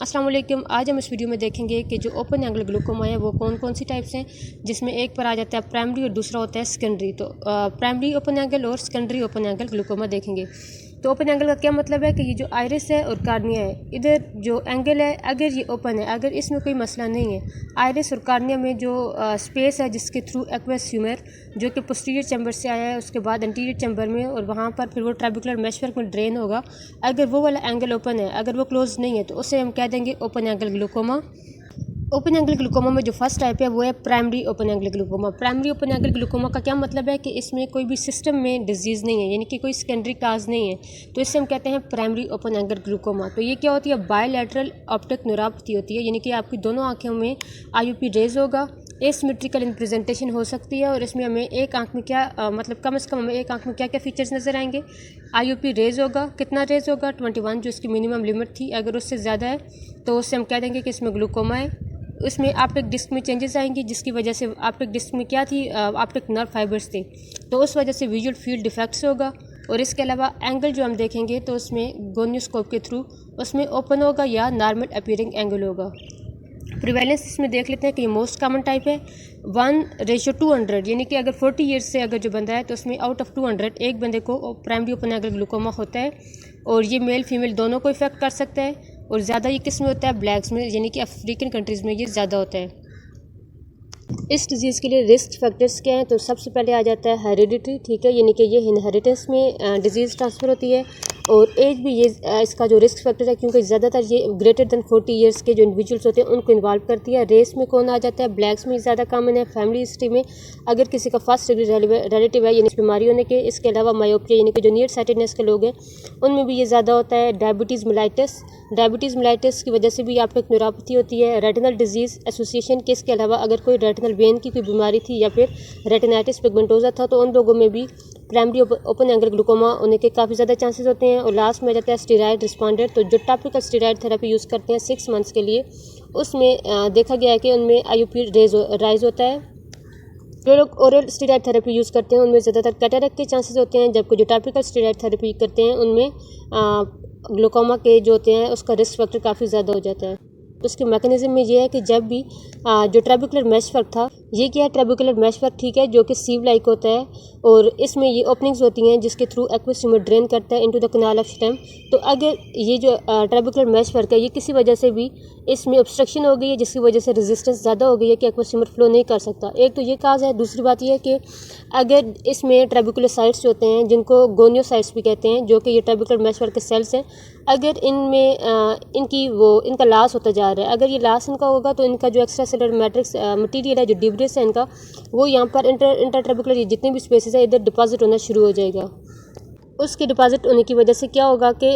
अस्सलाम वालेकुम। आज हम इस वीडियो में देखेंगे कि जो ओपन एंगल ग्लूकोमा है वो कौन कौन सी टाइप्स हैं, जिसमें एक पर आ जाता है प्राइमरी और दूसरा होता है सेकेंडरी। तो प्राइमरी ओपन एंगल और सेकेंडरी ओपन एंगल ग्लूकोमा देखेंगे। तो ओपन एंगल का क्या मतलब है कि ये जो आइरिस है और कार्निया है, इधर जो एंगल है अगर ये ओपन है, अगर इसमें कोई मसला नहीं है, आइरिस और कार्निया में जो स्पेस है जिसके थ्रू एक्वस ह्यूमर जो कि पोस्टीरियर चैम्बर से आया है, उसके बाद एंटीरियर चैम्बर में और वहाँ पर फिर वो ट्रैबिकुलर मेशवर्क में ड्रेन होगा, अगर वो वाला एंगल ओपन है, अगर वो क्लोज नहीं है, तो उसे हम कह देंगे open angle glaucoma. Open angle glaucoma में जो फर्स्ट टाइप है वो है primary open angle glaucoma. Primary open angle glaucoma का क्या मतलब है कि इसमें कोई भी सिस्टम में डिजीज़ नहीं है, यानी कि कोई सेकेंडरी काज नहीं है, तो इससे हम कहते हैं प्राइमरी ओपन एंगल ग्लूकोमा। तो ये क्या होती है, बायलैटरल ऑप्टिक न्यूरोपैथी होती है, यानी कि आपकी दोनों आँखों में आईयूपी रेज होगा, एसिमेट्रिकल इन प्रेजेंटेशन हो सकती है, और इसमें हमें एक आंख में क्या मतलब कम से कम हमें एक आंख में क्या क्या फीचर्स नज़र आएंगे। आईयूपी रेज होगा, कितना रेज होगा 21 जो इसकी मिनिमम लिमिट थी, अगर उससे ज़्यादा है तो उससे हम कह देंगे कि इसमें ग्लूकोमा है। उसमें ऑप्टिक डिस्क में चेंजेस आएंगी, जिसकी वजह से ऑप्टिक डिस्क में क्या थी, ऑप्टिक नर्व फाइबर्स थे, तो उस वजह से विजुअल फील्ड डिफेक्ट्स होगा। और इसके अलावा एंगल जो हम देखेंगे तो उसमें गोनियोस्कोप के थ्रू उसमें ओपन होगा या नॉर्मल अपीयरिंग एंगल होगा। प्रिवेलेंस इसमें देख लेते हैं कि ये मोस्ट कॉमन टाइप है 1:200, यानी कि अगर 40 ईयर्स से अगर जो बंदा है तो उसमें आउट ऑफ 200 एक बंदे को प्राइमरी ओपन एंगल ग्लूकोमा होता है, और ये मेल फीमेल दोनों को इफेक्ट कर सकता है। और ज़्यादा ये किस में होता है, ब्लैक्स में, यानी कि अफ्रीकन कंट्रीज़ में ये ज़्यादा होता है। इस डिज़ीज़ के लिए रिस्क फैक्टर्स क्या हैं, तो सबसे पहले आ जाता है हेरिडिटी, ठीक है, यानी कि ये इनहेरिटेंस में डिजीज़ ट्रांसफ़र होती है, और एज भी ये इसका जो रिस्क फैक्टर है, क्योंकि ज़्यादातर ये ग्रेटर दैन 40 ईयर्स के जो इंडिविजुअल्स होते हैं उनको इन्वॉल्व करती है। रेस में कौन आ जाता है, ब्लैक्स में ज़्यादा कॉमन है। फैमिली हिस्ट्री में अगर किसी का फर्स्ट डिग्री रिलेटिव है यानी बीमारी होने के, इसके अलावा मायोपिया यानी कि जो नियर साइटेडनेस के लोग हैं उनमें भी ये ज़्यादा होता है। डायबिटीज़ मिलाइटिस की वजह से भी ऑप्टिक न्यूरोपैथी होती है। रेटिनल डिजीज़ एसोसिएशन के इसके अलावा अगर कोई रेटिनल वेन की कोई बीमारी थी या फिर रेटिनाइटिस पिगमेंटोजा था तो उन लोगों में भी प्राइमरी ओपन एंगल ग्लूकोमा होने के काफ़ी ज़्यादा चांसेस होते हैं। और लास्ट में आ जाता है स्टेरॉयड रिस्पॉन्डर, तो जो टॉपिकल स्टेरॉयड थेरेपी यूज़ करते हैं 6 मंथ्स के लिए, उसमें देखा गया है कि उनमें आईयूपी राइज होता है। जो लोग ओरल स्टेरॉयड थेरेपी यूज़ करते हैं उनमें ज़्यादातर कैटरेक्ट के चांसेस होते हैं, जबकि जो टॉपिकल स्टेरॉयड थेरेपी करते हैं उनमें ग्लूकोमा के जो होते हैं उसका रिस्क फैक्टर काफ़ी ज़्यादा हो जाता है। उसके मैकेनिज्म में ये है कि जब भी जो ट्रेबिकुलर मेशवर्क था, ये क्या है, ट्रेबिकुलर मेशवर्क, ठीक है, जो कि सीव लाइक होता है, और इसमें ये ओपनिंग्स होती हैं जिसके थ्रू एक्वस ह्यूमर ड्रेन करता है into the canal of stem. तो अगर ये जो ट्रेबिकुलर मेशवर्क है ये किसी वजह से भी इसमें ऑब्स्ट्रक्शन हो गई है, जिसकी वजह से रेजिस्टेंस ज़्यादा हो गई है कि एक्वस ह्यूमर फ्लो नहीं कर सकता, एक तो ये काज है। दूसरी बात ये है कि अगर इसमें ट्रेबिकुलर साइट्स होते हैं जिनको गोनियोसाइट्स भी कहते हैं, जो कि ये ट्रेबिकुलर मेशवर्क के सेल्स हैं, अगर इनमें इनका लॉस होता जा रहा है, अगर ये लॉस इनका होगा तो इनका जो एक्स्ट्रा सेलुलर मैट्रिक्स मटीरियल है, जो डिब्रिस है इनका, वो यहाँ पर इंटरट्रेबिकुलर जितने भी स्पेसेस है इधर डिपॉजिट होना शुरू हो जाएगा। उसके डिपॉजिट होने की वजह से क्या होगा कि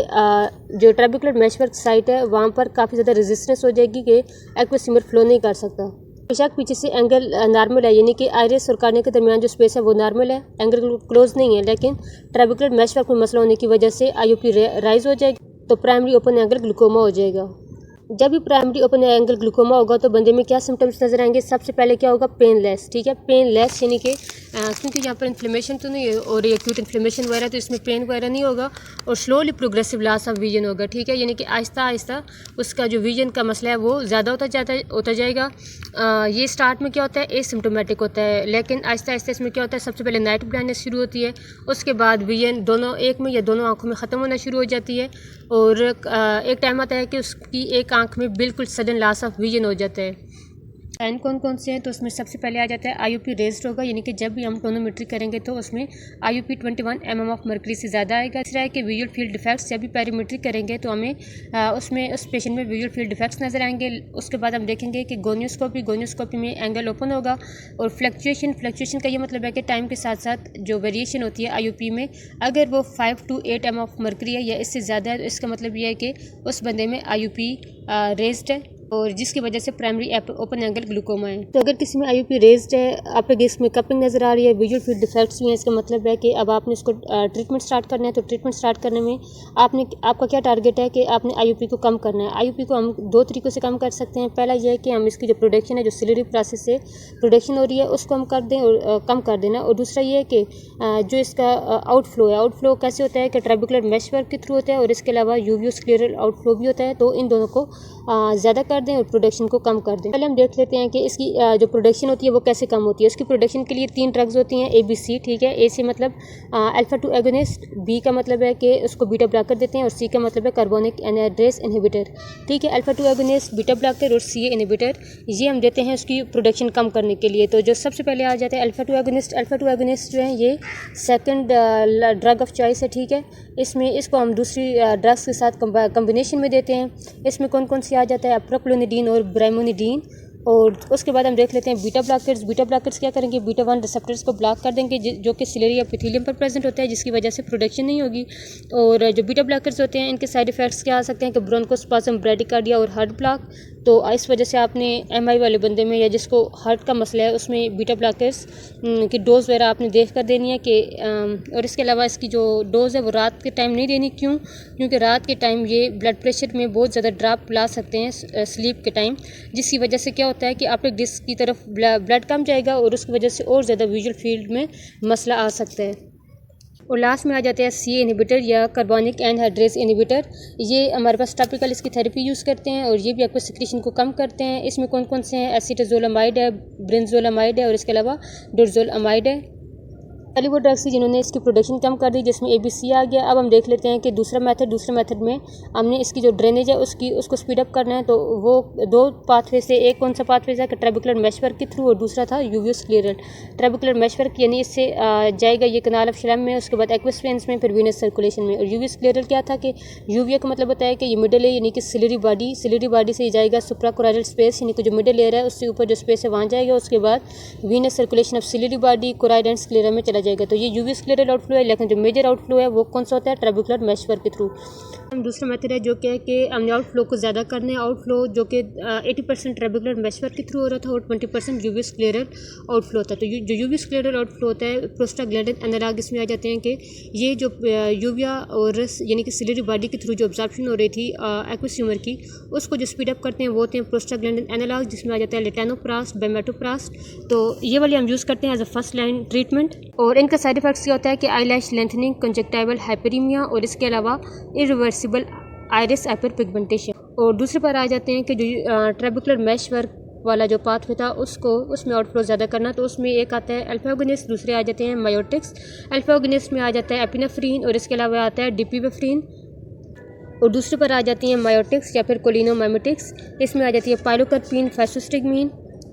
जो ट्रेबिकुलर मेशवर्क साइट है वहाँ पर काफ़ी ज़्यादा रेजिस्टेंस हो जाएगी कि एक्वस ह्यूमर फ्लो नहीं कर सकता। बेशक पीछे से एंगल नॉर्मल है, यानी कि आइरिस और कार्निया के दरमियान जो स्पेस है वो नॉर्मल है, एंगल क्लोज नहीं है, लेकिन ट्रेबिकुलर मेशवर्क में मसला होने की वजह से आईयूपी राइज हो जाएगी, तो प्राइमरी ओपन एंगल ग्लूकोमा हो जाएगा। जब भी प्राइमरी ओपन एंगल ग्लूकोमा होगा तो बंदे में क्या सिम्टम्स नजर आएंगे, सबसे पहले क्या होगा, पेनलेस, ठीक है, पेनलेस, यानी कि क्योंकि यहाँ पर इन्फ्लेमेशन तो नहीं है और एक्यूट इन्फ्लेमेशन वगैरह, तो इसमें पेन वगैरह नहीं होगा, और slowly progressive loss of vision होगा, ठीक है, यानी कि आहिस्ता आहिस्ता उसका जो विजन का मसला है वो ज़्यादा होता जाएगा। ये स्टार्ट में क्या होता है, एसिम्प्टोमेटिक होता है, लेकिन आहिस्ता आहिस्ता इसमें क्या होता है, सबसे पहले नाइट ब्लाइंडनेस शुरू होती है, उसके बाद विजन दोनों एक में या दोनों आँखों में ख़त्म होना शुरू हो जाती है, और एक टाइम आता है कि उसकी एक आँख में बिल्कुल सडन लॉस ऑफ विजन हो जाता है। साइन कौन कौन से हैं, तो उसमें सबसे पहले आ जाता है आईयूपी रेज्ड होगा, यानी कि जब भी हम टोनोमेट्री करेंगे तो उसमें आईयूपी 21 mm ऑफ मर्करी से ज़्यादा आएगा। तीसरा है कि विजुअल फील्ड डिफेक्ट्स, जब भी पेरीमेट्री करेंगे तो हमें उसमें उस पेशेंट में विजुअल फील्ड डिफेक्ट्स नजर आएंगे। उसके बाद हम देखेंगे कि गोनियोस्कोपी में एंगल ओपन होगा, और फ्लक्चुएशन का ये मतलब है कि टाइम के साथ साथ जो वेरिएशन होती है आईयूपी में, अगर वो 5 to 8 mm ऑफ मर्करी है या इससे ज़्यादा है, तो इसका मतलब ये है कि उस बंदे में आईयूपी रेज्ड है। और जिसकी वजह से प्राइमरी ओपन एंगल ग्लूकोमा है। तो अगर किसी में आईयूपी रेज्ड है, आप इसमें कपिंग नज़र आ रही है, विजुअल फील्ड डिफेक्ट्स भी हैं, इसका मतलब है कि अब आपने इसको ट्रीटमेंट स्टार्ट करना है। तो ट्रीटमेंट स्टार्ट करने में आपका क्या टारगेट है कि आपने आईयूपी को कम करना है। आईयूपी को हम दो तरीक़ों से कम कर सकते हैं। पहला यह है कि हम इसकी जो प्रोडक्शन है, जो सिलरी प्रोसेस से प्रोडक्शन हो रही है, उसको हम कर दें और कम कर देना। और दूसरा ये है कि जो इसका आउटफ्लो है, आउटफ्लो कैसे होता है कि ट्रेबिकुलर मेश वर्क के थ्रू होता है और इसके अलावा यूवीओ स्क्लेरल आउटफ्लो भी होता है। तो इन दोनों को ज़्यादा कर दें और प्रोडक्शन को कम कर दें। पहले हम देख लेते हैं कि इसकी जो प्रोडक्शन होती है वो कैसे कम होती है। उसकी प्रोडक्शन के लिए 3 ड्रग्स होती हैं, ABC, ठीक है। A से मतलब अल्फा 2 एगोनिस्ट, B का मतलब है कि उसको बीटा ब्लॉकर देते हैं और C का मतलब है कार्बोनिक एनहाइड्रेस इनहिबिटर, ठीक है। अल्फा 2 एगोनिस्ट, बीटा ब्लॉकर और CA इनहिबिटर ये हम देते हैं उसकी प्रोडक्शन कम करने के लिए। तो जो सबसे पहले आ जाता है अल्फा 2 एगोनिस्ट। अल्फा 2 एगोनिस्ट जो है ये सेकंड ड्रग ऑफ चॉइस है, ठीक है। इसको हम दूसरी ड्रग्स के साथ कम्बिनेशन में देते हैं। इसमें कौन कौन सी आ जाता है, प्रोक्लोनिडीन और ब्राइमोनिडीन। और उसके बाद हम देख लेते हैं बीटा ब्लॉकर्स। बीटा ब्लॉकर्स क्या करेंगे, बीटा 1 रिसेप्टर्स को ब्लॉक कर देंगे जो कि सिलरी एपिथेलियम पर प्रेजेंट होता है, जिसकी वजह से प्रोडक्शन नहीं होगी। और जो बीटा ब्लॉकर्स होते हैं इनके साइड इफेक्ट्स क्या आ सकते हैं कि ब्रोंकोस्पाज्म, ब्रेडिकार्डिया और हार्ट ब्लॉक। तो इस वजह से आपने MI वाले बंदे में या जिसको हार्ट का मसला है उसमें बीटा ब्लॉकर्स की डोज़ वगैरह आपने देख कर देनी है कि और इसके अलावा इसकी जो डोज़ है वो रात के टाइम नहीं देनी। क्योंकि रात के टाइम ये ब्लड प्रेशर में बहुत ज़्यादा ड्रॉप ला सकते हैं स्लीप के टाइम, जिसकी वजह से क्या होता है कि आपके डिस्क की तरफ ब्लड कम जाएगा और उसकी वजह से और ज़्यादा विजुअल फील्ड में मसला आ सकता है। और लास्ट में आ जाते हैं CA इनहिबिटर या कार्बोनिक एनहाइड्रेस इनहिबिटर। ये हमारे पास टॉपिकल इसकी थेरेपी यूज़ करते हैं और ये भी आपको सिक्रेशन को कम करते हैं। इसमें कौन कौन से हैं, एसीटाजोलामाइड है, ब्रेंजोलामाइड है और इसके अलावा डोरजोलामाइड है। पहली वो ड्रग्स थी जिन्होंने इसकी प्रोडक्शन कम कर दी, जिसमें ABC आ गया। अब हम देख लेते हैं कि दूसरे मेथड में हमने इसकी जो ड्रेनेज है उसको स्पीड अप करना है। तो वो 2 पाथवे से, एक कौन सा पाथवे था कि ट्रेबिकुलर मेशवर्क के थ्रू और दूसरा था यूवीओ स्क्लेरल। ट्रेबिकुलर मेशवर्क यानी इससे जाएगा ये कनाल ऑफ श्लैम में, उसके बाद एक्वस वेन्स में, फिर वीनस सर्कुलेशन में। और यूवीओ स्क्लेरल क्या था कि यूवीओ का मतलब होता है कि ये मिडल है, यानी कि सिलरी बॉडी से जाएगा सुप्राकोराइडल स्पेस, यानी कि जो मिडल एयर है उससे ऊपर जो स्पेस है वहाँ जाएगा। उसके बाद venous circulation of ciliary body, choroid and sclera में चला जाएगा। तो ये यूवी स्क्लेरल आउटफ्लो है, लेकिन जो मेजर आउटफ्लो है वो कौन सा होता है, ट्रेबिकुलर मेशवर्क के थ्रू। दूसरा मेथड है जो क्या है कि हमने आउटफ्लो को ज़्यादा करना है। आउटफ्लो जो कि 80% ट्रेबिकुलर मेशवर्क के थ्रू हो रहा था और 20% यूवी स्क्लेरल आउटफ्लो होता है। तो जो यूवी स्क्लेरल आउटफ्लो होता है, प्रोस्टाग्लैंडिन एनालॉग इसमें आ जाते हैं कि ये जो यूविया और यानी कि सिलरी बॉडी के थ्रू जो ऑब्जॉर्प्शन हो रही थी एक्वस ह्यूमर की, उसको जो स्पीड अप करते हैं वो होते हैं प्रोस्टाग्लैंडिन एनालॉग, जिसमें आ जाता है लेटानोप्रास्ट, बेमेटोप्रास्ट। तो ये वाले हम यूज़ करते हैं as a first line treatment. और इनका साइड इफेक्ट्स क्या होता है कि आईलैश लेंथनिंग, कंजक्टाइवल हाइपरीमिया और इसके अलावा इरिवर्सिबल आइरिस हाइपर पिगमेंटेशन। और दूसरे पर आ जाते हैं कि जो ट्रेबिकुलर मेश वर्क वाला जो पाथवे था उसमें आउटफ्लो ज़्यादा करना। तो उसमें एक आता है अल्फा एगोनिस्ट, दूसरे आ जाते हैं मायोटिक्स। अल्फा एगोनिस्ट में आ जाता है एपिनेफ्रीन और इसके अलावा आता है डिपिवेफ्रीन। और दूसरे पर आ जाती हैं मायोटिक्स या फिर कोलिनोमाइमेटिक्स। इसमें आ जाती है पाइलोकार्पिन, फैसोस्टिगमीन।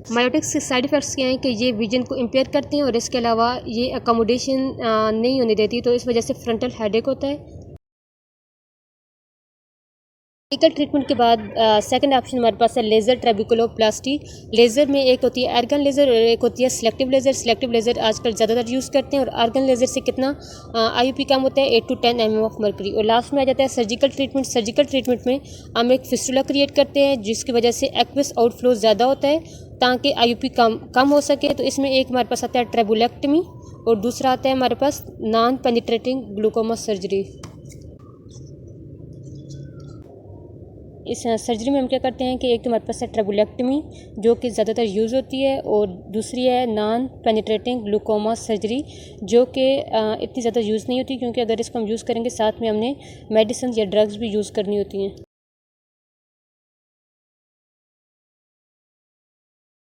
मायोटिक्स के साइड इफ़ेक्ट्स क्या हैं कि ये विजन को इम्पेयर करते हैं और इसके अलावा ये अकोमोडेशन नहीं होने देती, तो इस वजह से फ्रंटल हेडेक होता है। मेडिकल ट्रीटमेंट के बाद सेकंड ऑप्शन हमारे पास है लेज़र ट्रेबिकुलोप्लास्टी। लेज़र में एक होती है आर्गन लेज़र और एक होती है सिलेक्टिव लेज़र। सिलेक्टिव लेज़र आजकल ज़्यादातर यूज़ करते हैं और आर्गन लेज़र से कितना IUP कम होता है, 8 to 10 mm ऑफ मर्करी। और लास्ट में आ जाता है सर्जिकल ट्रीटमेंट। सर्जिकल ट्रीटमेंट में हम एक फिस्टुला क्रिएट करते हैं जिसकी वजह से एक्वस आउटफ्लो ज़्यादा होता है ताकि IUP कम हो सके। तो इसमें एक हमारे पास आता है ट्रेबुलेक्टमी और दूसरा आता है हमारे पास नॉन पेनिट्रेटिंग ग्लूकोमा सर्जरी। इस सर्जरी में हम क्या करते हैं कि एक तो हमारे पास है ट्रेबुलेक्टमी जो कि ज़्यादातर यूज़ होती है और दूसरी है नॉन पेनिट्रेटिंग ग्लूकोमा सर्जरी जो कि इतनी ज़्यादा यूज़ नहीं होती, क्योंकि अगर इसको हम यूज़ करेंगे साथ में हमने मेडिसिन या ड्रग्स भी यूज़ करनी होती हैं।